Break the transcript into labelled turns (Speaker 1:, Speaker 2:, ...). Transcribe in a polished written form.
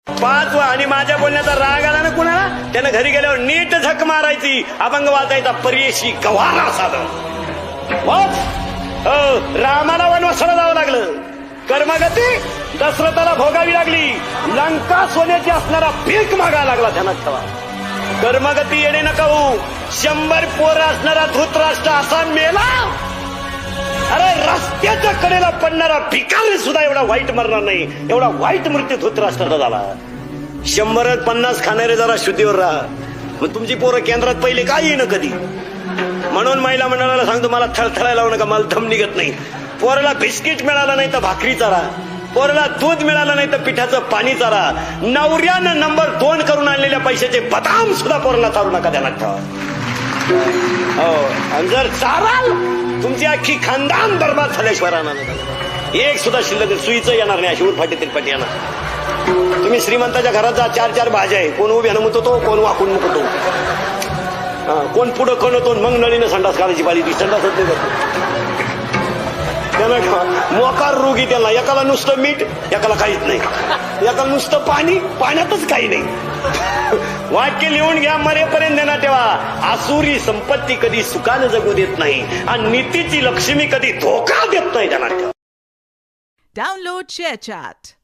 Speaker 1: पाच आणि माझ्या बोलण्याचा राग आला ना कुणाला त्यानं घरी गेल्यावर नीट झक मारायची, अभंग वाचायचा, पर्येशी गव्हाणा साधन. रामाला वनवासाला जावं लागलं, कर्मगती दशरथाला भोगावी लागली, लंका सोन्याची असणारा भीक मागायला लागला. ध्यानात ठेवा, कर्मगती येणे नका होऊ. 100 पोरं असणारा धृतराष्ट्र असा मेला. अरे रस्त्याच्या कडेला पडणारा भिकारी सुद्धा एवढा वाईट मरणार नाही, एवढा वाईट मृत्यू धृतराष्ट्राचा झाला. 100-50 खाणारे जरा शुद्धीवर राहा. मग तुमची पोरं केंद्रात पहिले काय येईन कधी. म्हणून महिला मंडळाला सांगतो, मला थळथळायला लावू नका, मला दम निघत नाही. पोराला बिस्किट मिळालं नाही तर भाकरी चारा, पोराला दूध मिळालं नाही तर पिठाचं पाणी चारा. नवऱ्यानं नंबर 2 करून आणलेल्या पैशाचे बदाम सुद्धा पोराला चारू नका. ध्यानात ठेवा. हो, आणि जर चाराल तुमची अख्खी खानदान बरबाद झाल्याशिवाय राहणार नाही. एक सुद्धा शिल्लक सुईचं येणार नाही. अशी उठफाटी तिरपाटी येणार. तुम्ही श्रीमंताच्या घरात जा, 4-4 भाज्या आहे, कोण उभ्यानं मुततो, कोण वाकून मुकतो, कोण पुढं कणतो, मग नळीनं संडास काढायची बारी. ती संडासच नाही करतो. मोकार रोगी त्याला, एकाला नुसतं मीठ, एकाला काहीच नाही, एकाला नुसतं पाणी, पाण्यातच काही नाही. वाक्य लिहून घ्या, मरेपर्यंत देणार ठेवा. आसुरी संपत्ती कधी सुखानं जगू देत नाही आणि नीतीची लक्ष्मी कधी धोका देत नाही. देणार ठेवा.
Speaker 2: Download ShareChat.